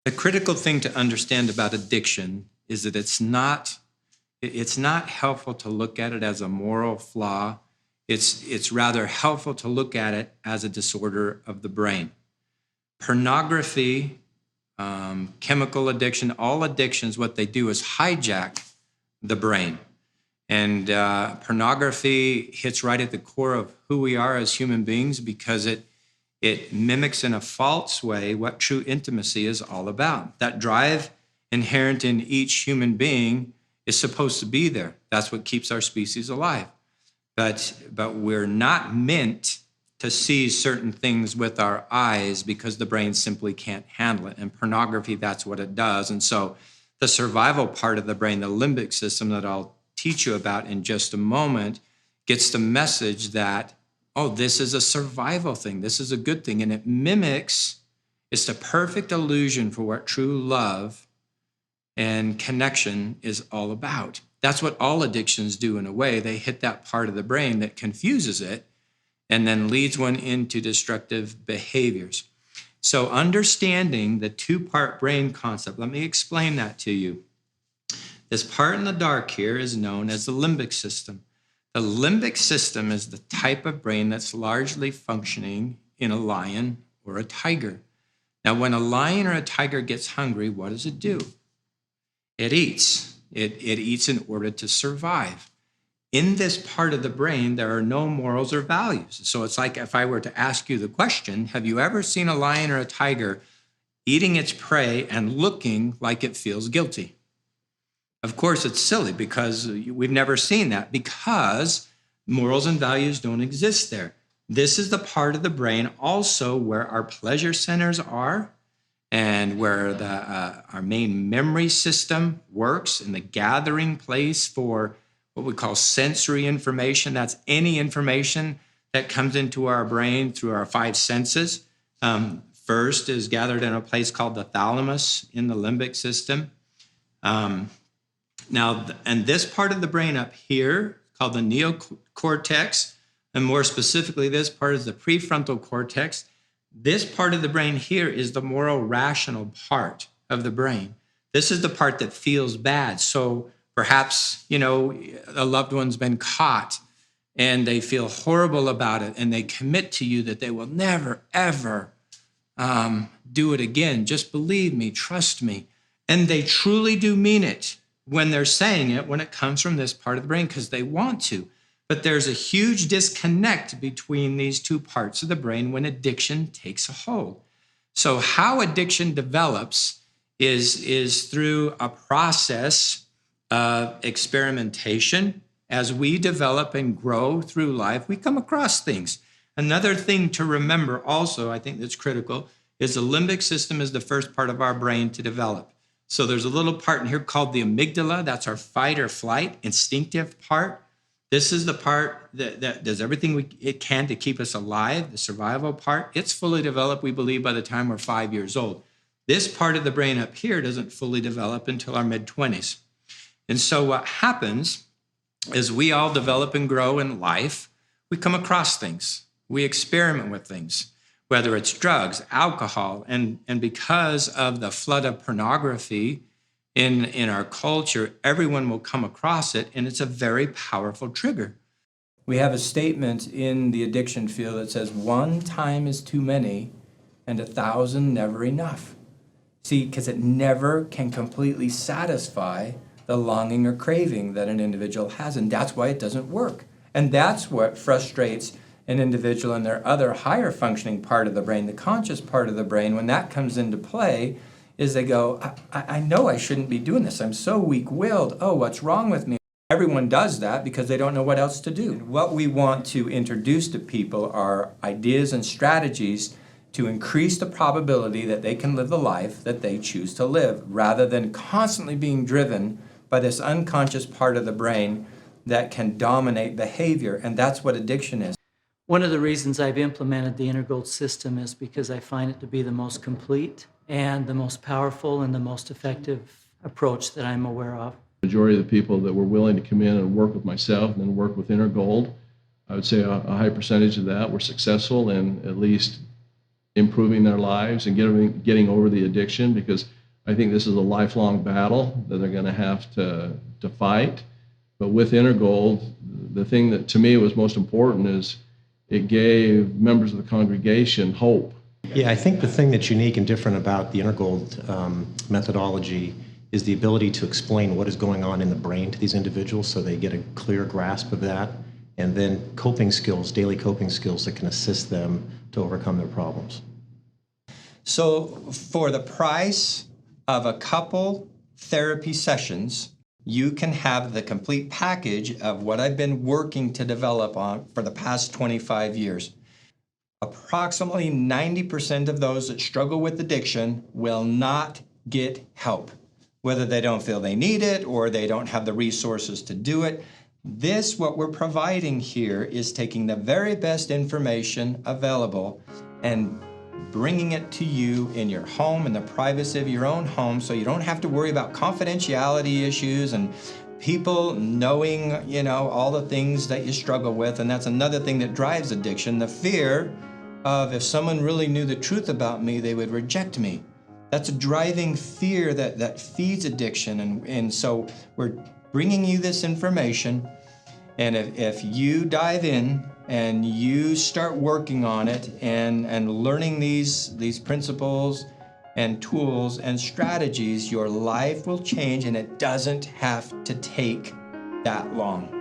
The critical thing to understand about addiction is that it's not helpful to look at it as a moral flaw. It's rather helpful to look at it as a disorder of the brain. Pornography, chemical addiction, all addictions, what they do is hijack the brain. And pornography hits right at the core of who we are as human beings because it mimics in a false way what true intimacy is all about. That drive inherent in each human being is supposed to be there. That's what keeps our species alive. But we're not meant to see certain things with our eyes because the brain simply can't handle it. And pornography, that's what it does. And so the survival part of the brain, the limbic system that I'll teach you about in just a moment, gets the message that, oh, this is a survival thing. This is a good thing. And it mimics, it's the perfect illusion for what true love and connection is all about. That's what all addictions do in a way. They hit that part of the brain that confuses it and then leads one into destructive behaviors. So understanding the two-part brain concept, let me explain that to you. This part in the dark here is known as the limbic system. The limbic system is the type of brain that's largely functioning in a lion or a tiger. Now, when a lion or a tiger gets hungry, what does it do? It eats. It eats in order to survive. In this part of the brain, there are no morals or values. So it's like if I were to ask you the question, have you ever seen a lion or a tiger eating its prey and looking like it feels guilty? Of course, it's silly because we've never seen that because morals and values don't exist there. This is the part of the brain also where our pleasure centers are and where our main memory system works and the gathering place for what we call sensory information. That's any information that comes into our brain through our five senses. First is gathered in a place called the thalamus in the limbic system. Now, and this part of the brain up here, called the neocortex, and more specifically, this part is the prefrontal cortex. This part of the brain here is the moral rational part of the brain. This is the part that feels bad. So perhaps, a loved one's been caught and they feel horrible about it and they commit to you that they will never, ever do it again. Just believe me, trust me. And they truly do mean it when they're saying it, when it comes from this part of the brain, because they want to. But there's a huge disconnect between these two parts of the brain when addiction takes a hold. So how addiction develops is through a process of experimentation. As we develop and grow through life, we come across things. Another thing to remember also, I think that's critical, is the limbic system is the first part of our brain to develop. So there's a little part in here called the amygdala. That's our fight or flight, instinctive part. This is the part that does everything it can to keep us alive, the survival part. It's fully developed, we believe, by the time we're 5 years old. This part of the brain up here doesn't fully develop until our mid-20s. And so what happens is we all develop and grow in life. We come across things. We experiment with things, whether it's drugs, alcohol, and because of the flood of pornography in our culture, everyone will come across it, and it's a very powerful trigger. We have a statement in the addiction field that says, 1 time is too many, and 1,000 never enough. See, because it never can completely satisfy the longing or craving that an individual has, and that's why it doesn't work. And that's what frustrates an individual in their other higher functioning part of the brain, the conscious part of the brain. When that comes into play, is they go, I know I shouldn't be doing this. I'm so weak-willed. Oh, what's wrong with me? Everyone does that because they don't know what else to do. And what we want to introduce to people are ideas and strategies to increase the probability that they can live the life that they choose to live, rather than constantly being driven by this unconscious part of the brain that can dominate behavior. And that's what addiction is. One of the reasons I've implemented the Innergold system is because I find it to be the most complete and the most powerful and the most effective approach that I'm aware of. The majority of the people that were willing to come in and work with myself and then work with Innergold, I would say a high percentage of that were successful in at least improving their lives and getting over the addiction, because I think this is a lifelong battle that they're going to have to fight. But with Innergold, the thing that to me was most important is it gave members of the congregation hope. Yeah, I think the thing that's unique and different about the Innergold methodology is the ability to explain what is going on in the brain to these individuals so they get a clear grasp of that, and then coping skills, daily coping skills that can assist them to overcome their problems. So for the price of a couple therapy sessions, you can have the complete package of what I've been working to develop on for the past 25 years. Approximately 90% of those that struggle with addiction will not get help, whether they don't feel they need it or they don't have the resources to do it. This, what we're providing here, is taking the very best information available and bringing it to you in your home, in the privacy of your own home, so you don't have to worry about confidentiality issues and people knowing, all the things that you struggle with. And that's another thing that drives addiction, the fear of if someone really knew the truth about me, they would reject me. That's a driving fear that feeds addiction. And so we're bringing you this information. And if you dive in and you start working on it and learning these principles and tools and strategies, your life will change, and it doesn't have to take that long.